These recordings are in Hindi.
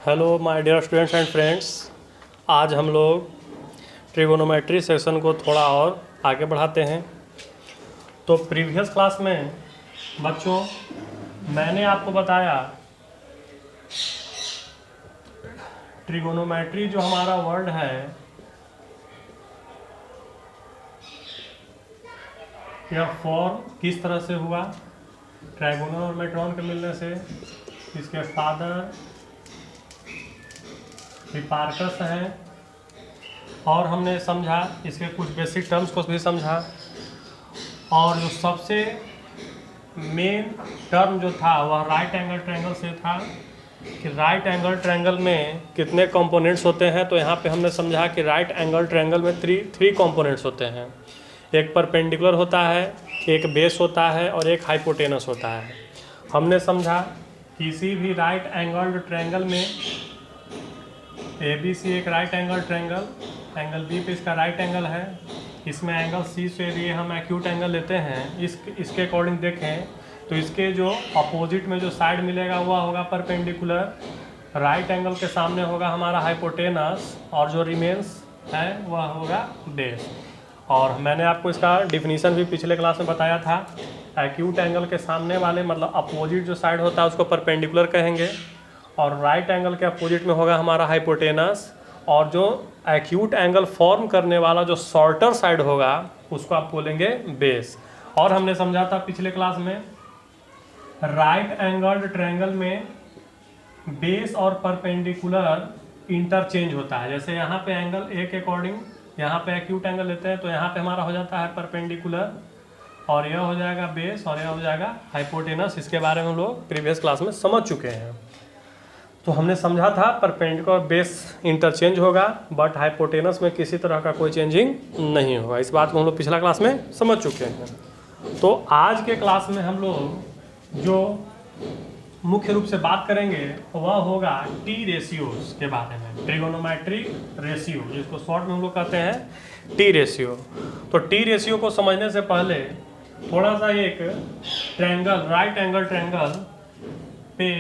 Hello my dear students and friends. आज हम लोग ट्रिगोनोमेट्री सेक्शन को थोड़ा और आगे बढ़ाते हैं। तो प्रीवियस क्लास में बच्चों मैंने आपको बताया ट्रिगोनोमेट्री जो हमारा वर्ड है यह फॉर्म किस तरह से हुआ। ट्राइगोनल और मेट्रॉन के मिलने से। इसके फादर हिपार्कस हैं और हमने समझा इसके कुछ बेसिक टर्म्स को भी समझा। और जो सबसे मेन टर्म जो था वह राइट एंगल ट्रायंगल से था कि राइट एंगल ट्रायंगल में कितने कंपोनेंट्स होते हैं। तो यहाँ पे हमने समझा कि राइट एंगल ट्रायंगल में थ्री कंपोनेंट्स होते हैं। एक परपेंडिकुलर होता है, एक बेस होता है और एक हाइपोटेनस होता है। हमने समझा किसी भी राइट एंगल ट्रायंगल में ए बी सी एक right angle triangle, angle B पे इसका राइट एंगल है। इसमें एंगल सी से लिए हम एक्यूट एंगल लेते हैं। इसके अकॉर्डिंग देखें तो इसके जो अपोजिट में जो साइड मिलेगा वह होगा परपेंडिकुलर। राइट एंगल के सामने होगा हमारा हाइपोटेनस और जो रिमेन्स है वह होगा बेस। और मैंने आपको इसका डिफिनीशन भी पिछले क्लास में बताया था। एक्यूट एंगल के सामने वाले मतलब अपोजिट जो साइड होता है उसको परपेंडिकुलर कहेंगे और राइट एंगल के अपोजिट में होगा हमारा हाइपोटेनस। और जो एक्यूट एंगल फॉर्म करने वाला जो शॉर्टर साइड होगा उसको आप बोलेंगे बेस। और हमने समझा था पिछले क्लास में राइट एंगल ट्रायंगल में बेस और परपेंडिकुलर इंटरचेंज होता है। जैसे यहाँ पे एंगल ए के अकॉर्डिंग यहाँ पे एक्यूट एंगल लेते हैं तो यहाँ पे हमारा हो जाता है परपेंडिकुलर और यह हो जाएगा बेस और यह हो जाएगा हाइपोटेनस। इसके बारे में हम लोग प्रीवियस क्लास में समझ चुके हैं। तो हमने समझा था परपेंडिकुलर बेस इंटरचेंज होगा बट हाइपोटेनस में किसी तरह का कोई चेंजिंग नहीं होगा। इस बात को हम लोग पिछला क्लास में समझ चुके हैं। तो आज के क्लास में हम लोग जो मुख्य रूप से बात करेंगे वह होगा टी रेशियोज के बारे में। ट्रिगोनोमेट्रिक रेशियो जिसको शॉर्ट में हम लोग कहते हैं टी रेशियो। तो टी रेशियो को समझने से पहले थोड़ा सा एक ट्रायंगल राइट एंगल ट्रायंगल पे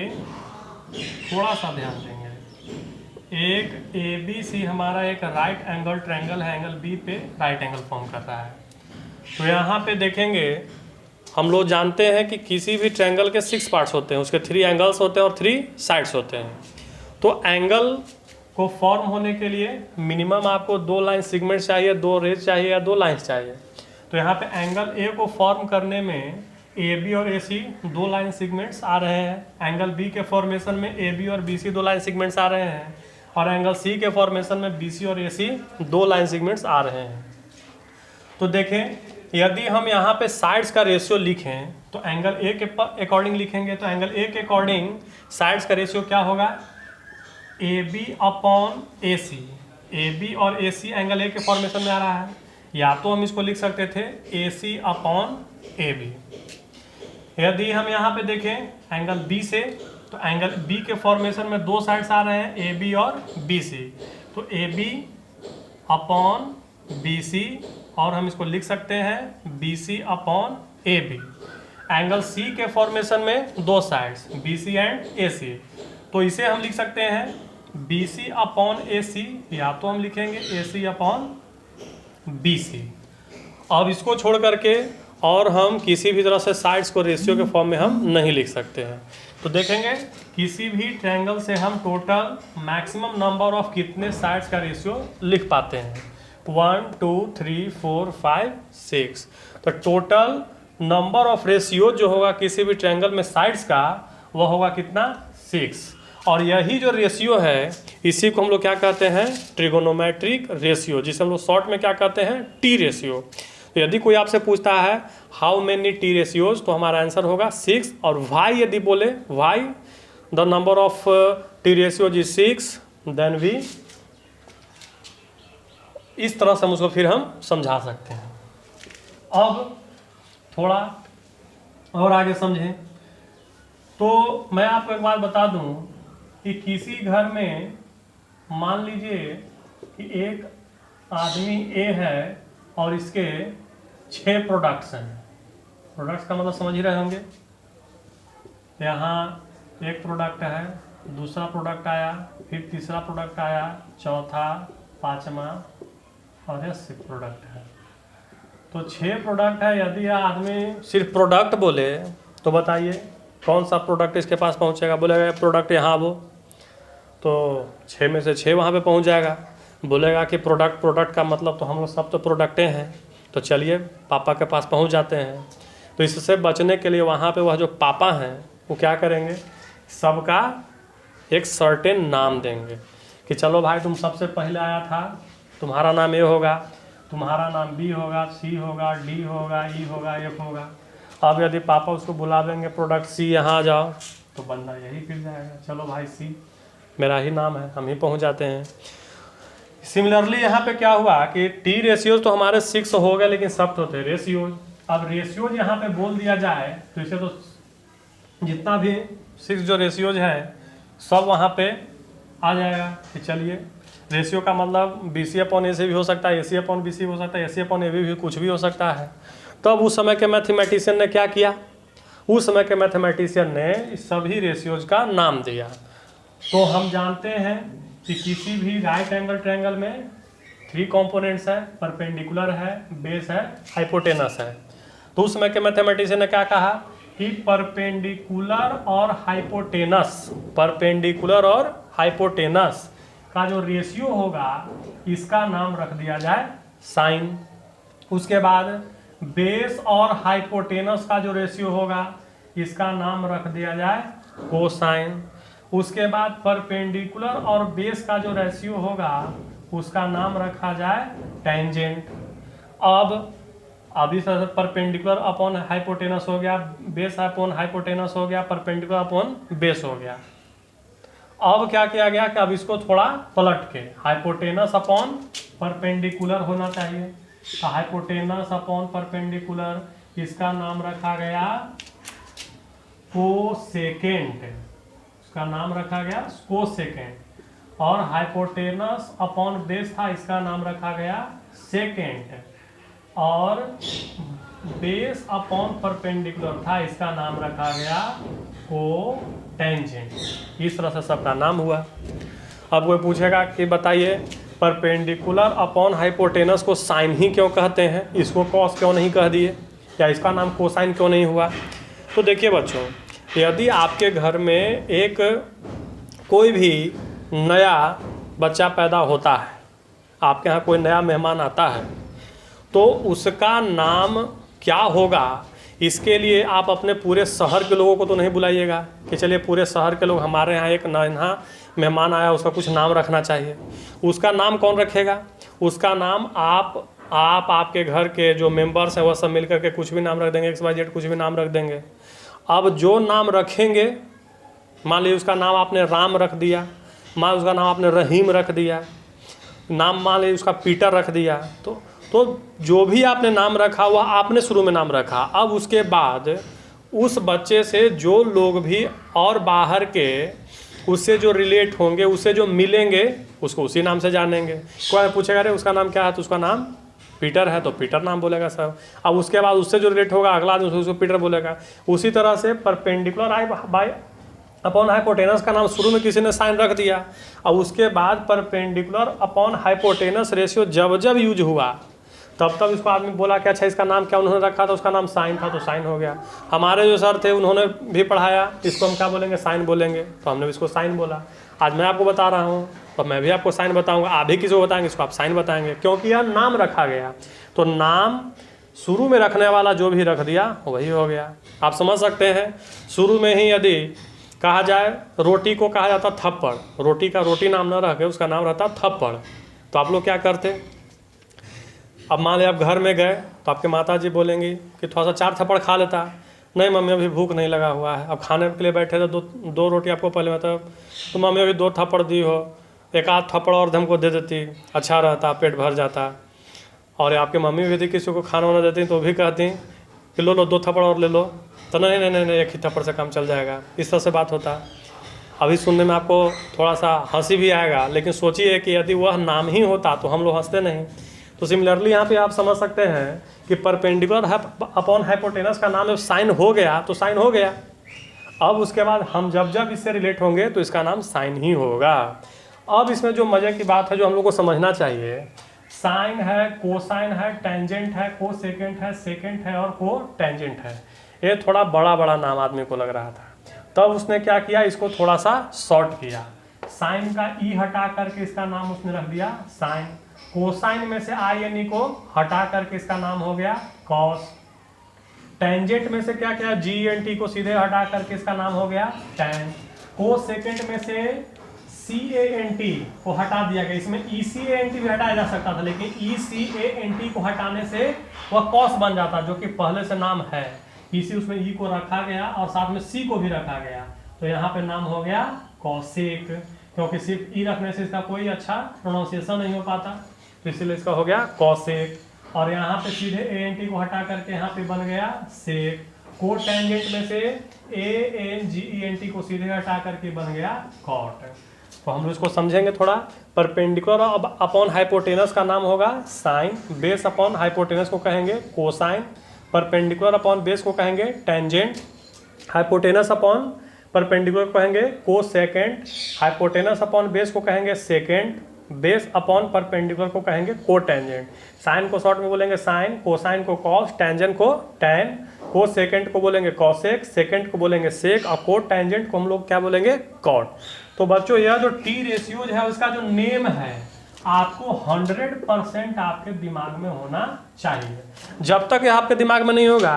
थोड़ा सा ध्यान देंगे। एक ए बी सी हमारा एक राइट एंगल ट्रायंगल है, एंगल बी पे राइट एंगल फॉर्म कर रहा है। तो यहाँ पे देखेंगे हम लोग जानते हैं कि किसी भी ट्रायंगल के 6 पार्ट्स होते हैं, उसके 3 एंगल्स होते हैं और 3 साइड्स होते हैं। तो एंगल को फॉर्म होने के लिए मिनिमम आपको 2 लाइन सिगमेंट चाहिए, 2 रेज चाहिए या 2 लाइन्स चाहिए। तो यहाँ पे एंगल ए को फॉर्म करने में ए बी और ए सी 2 लाइन सिगमेंट्स आ रहे हैं। एंगल बी के फॉर्मेशन में ए बी और बी सी 2 लाइन सिगमेंट्स आ रहे हैं और एंगल सी के फॉर्मेशन में बी सी और ए सी 2 लाइन सिगमेंट्स आ रहे हैं। तो देखें यदि हम यहाँ पे साइड्स का रेशियो लिखें तो एंगल ए के अकॉर्डिंग लिखेंगे तो एंगल ए के अकॉर्डिंग साइड्स का रेशियो क्या होगा, A B upon A C. A B और ए सी एंगल ए के फॉर्मेशन में आ रहा है, या तो हम इसको लिख सकते थे ए सी अपॉन ए बी। यदि हम यहाँ पे देखें एंगल बी से तो एंगल बी के फॉर्मेशन में 2 साइड्स आ रहे हैं ए बी और बी सी। तो A B upon B C और हम इसको लिख सकते हैं B C upon A B. Angle C के फॉर्मेशन में 2 sides B C and A C, तो इसे हम लिख सकते हैं बी सी अपॉन ए सी, या तो हम लिखेंगे ए सी अपॉन बी सी। अब इसको छोड़ करके और हम किसी भी तरह से साइड्स को रेशियो के फॉर्म में हम नहीं लिख सकते हैं। तो देखेंगे किसी भी ट्रायंगल से हम टोटल मैक्सिमम नंबर ऑफ कितने साइड्स का रेशियो लिख पाते हैं, 1 2 3 4 5 6। तो टोटल नंबर ऑफ रेशियो जो होगा किसी भी ट्रायंगल में साइड्स का वह होगा कितना, 6। और यही जो रेशियो है इसी को हम लोग क्या कहते हैं, ट्रिगोनोमेट्रिक रेशियो, जिसे हम लोग शॉर्ट में क्या कहते हैं, टी रेशियो। तो यदि कोई आपसे पूछता है हाउ मेनी टी रेशियोज तो हमारा आंसर होगा 6। और वाई यदि बोले why the number of T ratios is 6 then we, इस तरह से हम उसको फिर हम समझा सकते हैं। अब थोड़ा और आगे समझें तो मैं आपको एक बात बता दूं कि किसी घर में मान लीजिए कि एक आदमी ए है और इसके 6 प्रोडक्ट्स हैं। प्रोडक्ट्स का मतलब समझ ही रहे होंगे। यहाँ एक प्रोडक्ट है, दूसरा प्रोडक्ट आया, फिर तीसरा प्रोडक्ट आया, चौथा, पांचवा और यह 6 प्रोडक्ट है। तो 6 प्रोडक्ट है। यदि आदमी सिर्फ प्रोडक्ट बोले तो बताइए कौन सा प्रोडक्ट इसके पास पहुंचेगा। बोलेगा प्रोडक्ट यहाँ वो, तो 6 में से 6 वहाँ पे पहुंच जाएगा। बोलेगा कि प्रोडक्ट का मतलब तो हम लोग सब तो प्रोडक्टें हैं, तो चलिए पापा के पास पहुंच जाते हैं। तो इससे बचने के लिए वहाँ पे वह जो पापा हैं वो क्या करेंगे, सबका एक सर्टेन नाम देंगे कि चलो भाई तुम सबसे पहले आया था, तुम्हारा नाम ए होगा, तुम्हारा नाम बी होगा, सी होगा, डी होगा, ई होगा, एफ होगा। अब यदि पापा उसको बुला देंगे प्रोडक्ट सी यहाँ आ जाओ, तो बंदा यही फिर जाएगा, चलो भाई सी मेरा ही नाम है, हम ही पहुँच जाते हैं। सिमिलरली यहाँ पे क्या हुआ कि टी रेशियोज तो हमारे 6 हो गए, लेकिन सब तो थे रेशियोज। अब रेशियोज यहाँ पे बोल दिया जाए तो इसे तो जितना भी 6 जो रेशियोज है सब वहाँ पे आ जाएगा कि चलिए रेशियो का मतलब BC/AC भी हो सकता है, AC/BC भी हो सकता है, AC/AB भी कुछ भी हो सकता है। तब उस समय के मैथमेटिशियन ने क्या किया, उस समय के मैथमेटिशियन ने इस सभी रेशियोज का नाम दिया। तो हम जानते हैं कि किसी भी राइट एंगल ट्रायंगल में 3 कंपोनेंट्स है, परपेंडिकुलर है, बेस है, हाइपोटेनस है। तो उस समय के मैथमेटिशियन ने क्या कहा कि परपेंडिकुलर और हाइपोटेनस का जो रेशियो होगा इसका नाम रख दिया जाए साइन। उसके बाद बेस और हाइपोटेनस का जो रेशियो होगा इसका नाम रख दिया जाए कोसाइन। उसके बाद परपेंडिकुलर और बेस का जो रेशियो होगा उसका नाम रखा जाए टेंजेंट। अब अभी सर परपेंडिकुलर अपॉन हाइपोटेनस हो गया, बेस अपॉन हाइपोटेनस हो गया, परपेंडिकुलर अपॉन बेस हो गया। अब क्या किया गया कि अब इसको थोड़ा पलट के हाइपोटेनस अपॉन परपेंडिकुलर होना चाहिए, तो हाइपोटेनस अपॉन परपेंडिकुलर इसका नाम रखा गया कोसेकेंट, इसका नाम रखा गया कोसेकेंट। और हाइपोटेनस अपॉन बेस था, इसका नाम रखा गया सेकेंट। और बेस अपॉन परपेंडिकुलर था, इसका नाम रखा गया कोटेंजेंट। इस तरह से सबका नाम हुआ। अब कोई पूछेगा कि बताइए परपेंडिकुलर अपॉन हाइपोटेनस को साइन ही क्यों कहते हैं, इसको कॉस क्यों नहीं कह दिए, या इसका नाम कोसाइन क्यों नहीं हुआ। तो देखिए बच्चों, यदि आपके घर में एक कोई भी नया बच्चा पैदा होता है, आपके यहाँ कोई नया मेहमान आता है, तो उसका नाम क्या होगा, इसके लिए आप अपने पूरे शहर के लोगों को तो नहीं बुलाइएगा कि चलिए पूरे शहर के लोग हमारे यहाँ एक नया मेहमान आया, उसका कुछ नाम रखना चाहिए। उसका नाम कौन रखेगा, उसका नाम आपके घर के जो मेंबर्स हैं वह सब मिलकर के कुछ भी नाम रख देंगे, XYZ कुछ भी नाम रख देंगे। अब जो नाम रखेंगे, मान लीजिए उसका नाम आपने राम रख दिया, मान उसका नाम आपने रहीम रख दिया, नाम मान लीजिए उसका पीटर रख दिया, तो जो भी आपने नाम रखा वह आपने शुरू में नाम रखा। अब उसके बाद उस बच्चे से जो लोग भी और बाहर के उससे जो रिलेट होंगे, उससे जो मिलेंगे, उसको उसी नाम से जानेंगे। कोई पूछेगा अरे उसका नाम क्या है, तो उसका नाम पीटर है, तो पीटर नाम बोलेगा सब। अब उसके बाद उससे जो रिलेट होगा अगला आदमी उसको पीटर बोलेगा। उसी तरह से परपेंडिकुलर अपॉन हाइपोटेनस का नाम शुरू में किसी ने साइन रख दिया, और उसके बाद परपेंडिकुलर अपॉन हाइपोटेनस रेशियो जब जब यूज हुआ तब इसको आदमी बोला कि अच्छा इसका नाम क्या उन्होंने रखा था, उसका नाम साइन था, तो साइन हो गया। हमारे जो सर थे उन्होंने भी पढ़ाया, इसको हम क्या बोलेंगे, साइन बोलेंगे, तो हमने इसको साइन बोला। आज मैं आपको बता रहा हूँ तो मैं भी आपको साइन बताऊँगा, आप भी किसी को बताएंगे इसको आप साइन बताएंगे, क्योंकि यह नाम रखा गया। तो नाम शुरू में रखने वाला जो भी रख दिया वही हो गया। आप समझ सकते हैं, शुरू में ही यदि कहा जाए रोटी को कहा जाता थप्पड़, रोटी का रोटी नाम न रख के उसका नाम रहता थप्पड़, तो आप लोग क्या करते। अब मान लीजिए आप घर में गए तो आपके माता जी बोलेंगी कि थोड़ा सा 4 थप्पड़ खा लेता, नहीं मम्मी अभी भूख नहीं लगा हुआ है। अब खाने के लिए बैठे तो दो रोटी आपको पहले मतलब, तो मम्मी अभी 2 थप्पड़ दी हो, 1 आध थप्पड़ और हमको दे देती, अच्छा रहता, पेट भर जाता। और आपके मम्मी भी यदि किसी को खाना वाना देती तो भी कहती कि लो 2 थप्पड़ और ले लो, तो नहीं 1 ही थप्पड़ से काम चल जाएगा। इस तरह से बात होता। अभी सुनने में आपको थोड़ा सा हंसी भी आएगा, लेकिन सोचिए कि यदि वह नाम ही होता तो हम लोग हंसते नहीं। तो सिमिलरली यहाँ पे आप समझ सकते हैं कि परपेंडिकुलर अपॉन हाइपोटेनस का नाम जब साइन हो गया तो साइन हो गया। अब उसके बाद हम जब जब इससे रिलेट होंगे तो इसका नाम साइन ही होगा। अब इसमें जो मज़े की बात है जो हम लोग को समझना चाहिए, साइन है, कोसाइन है, टेंजेंट है, को सेकेंट है और को टेंजेंट है। ये थोड़ा बड़ा बड़ा नाम आदमी को लग रहा था, तब उसने क्या किया, इसको थोड़ा सा शॉर्ट किया। साइन का ई हटा करके इसका नाम उसने रख दिया साइन। कोसाइन में से आई एन ई को हटा करके इसका नाम हो गया कॉस। टेंजेंट में से क्या किया, जी एन टी को सीधे हटा करके इसका नाम हो गया टेन। को सेकेंड में से सी ए एन टी को हटा दिया गया, इसमें ई सी ए एन टी भी हटाया जा सकता था, लेकिन ई सी ए एन टी को हटाने से वह कॉस बन जाता, जो कि पहले से नाम है। इसी उसमें ई को रखा गया और साथ में सी को भी रखा गया, तो यहाँ पे नाम हो गया कॉसेक, क्योंकि सिर्फ ई रखने से इसका कोई अच्छा प्रोनाउंसिएशन नहीं हो पाता, तो इसीलिए इसका हो गया कॉसेक। और यहाँ पे सीधे ए एन टी को हटा करके यहाँ पे बन गया सेक। को टेंजेंट में से A N G E N T को सीधे हटा करके बन गया कॉट। तो हम लोग इसको समझेंगे थोड़ा। परपेंडिकुलर अपॉन हाइपोटेनस का नाम होगा साइन, बेस अपॉन हाइपोटेनस को कहेंगे कोसाइन, परपेंडिकुलर अपॉन बेस को कहेंगे टेंजेंट, हाइपोटेनस अपॉन परपेंडिकुलर को कहेंगे को सेकेंड, हाइपोटेनस अपॉन बेस को कहेंगे सेकेंड, बेस अपॉन परपेंडिकुलर को कहेंगे को टेंजेंट। साइन को शॉर्ट में बोलेंगे साइन, कोसाइन को कॉस, टेंजेंट को टेन, को सेकेंड को बोलेंगे कॉसेक, सेकेंड को बोलेंगे सेक और को टेंजेंट को हम लोग क्या बोलेंगे कॉट। तो बच्चों यह जो टी रेशियोज है उसका जो नेम है आपको 100% आपके दिमाग में होना चाहिए। जब तक यह आपके दिमाग में नहीं होगा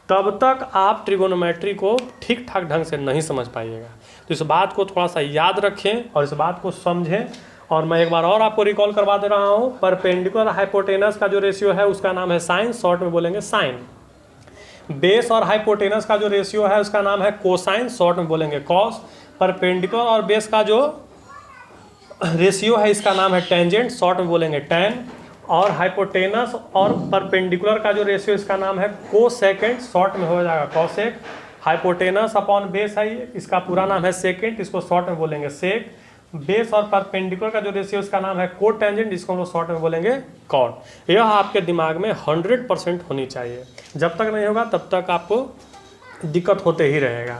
तब तक आप ट्रिगोनोमेट्री को ठीक ठाक ढंग से नहीं समझ पाइएगा। तो इस बात को थोड़ा सा याद रखें और इस बात को समझें। और मैं एक बार और आपको रिकॉल करवा दे रहा हूँ, परपेंडिकुलर हाइपोटेनस का जो रेशियो है उसका नाम है साइन, शॉर्ट में बोलेंगे साइन। बेस और हाइपोटेनस का जो रेशियो है उसका नाम है कोसाइन, शॉर्ट में बोलेंगे कॉस। परपेंडिकुलर और बेस का जो रेशियो है इसका नाम है टेंजेंट, शॉर्ट में बोलेंगे टेन। और हाइपोटेनस और परपेंडिकुलर का जो रेशियो इसका नाम है को सेकेंड, शॉर्ट में हो जाएगा कॉसेक। हाइपोटेनस अपॉन बेस है, इसका पूरा नाम है सेकेंड, इसको शॉर्ट में बोलेंगे सेक। बेस और परपेंडिकुलर का जो रेशियो इसका नाम है को टेंजेंट, जिसको हम लोग शॉर्ट में बोलेंगे कॉट। यह आपके दिमाग में 100% होनी चाहिए। जब तक नहीं होगा तब तक आपको दिक्कत होते ही रहेगा।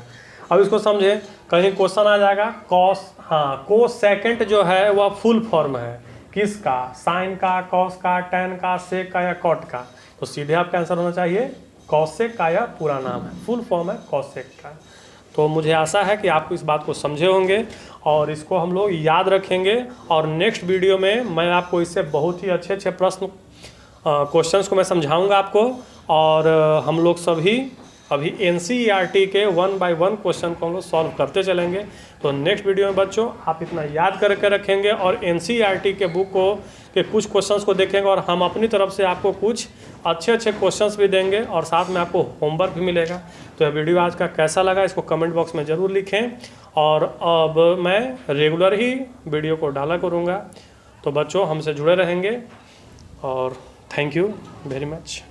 अब इसको समझें, कहीं क्वेश्चन आ जाएगा कॉस, हाँ को सेकेंड जो है वह फुल फॉर्म है किसका, साइन का, कॉस का, टेन का, सेक का या कॉट का। तो सीधे आपका आंसर होना चाहिए कॉसेक का, या पूरा नाम है फुल फॉर्म है कॉसेक का। तो मुझे आशा है कि आप इस बात को समझे होंगे और इसको हम लोग याद रखेंगे। और नेक्स्ट वीडियो में मैं आपको इससे बहुत ही अच्छे अच्छे प्रश्न क्वेश्चंस को मैं समझाऊंगा आपको। और हम लोग सभी अभी NCERT के 1 by 1 क्वेश्चन को हम लोग सॉल्व करते चलेंगे। तो नेक्स्ट वीडियो में बच्चों आप इतना याद करके रखेंगे और NCERT के बुक को के कुछ क्वेश्चंस को देखेंगे और हम अपनी तरफ से आपको कुछ अच्छे अच्छे क्वेश्चंस भी देंगे और साथ में आपको होमवर्क भी मिलेगा। तो यह वीडियो आज का कैसा लगा इसको कमेंट बॉक्स में ज़रूर लिखें। और अब मैं रेगुलर ही वीडियो को डाला करूँगा। तो बच्चों हमसे जुड़े रहेंगे और थैंक यू वेरी मच।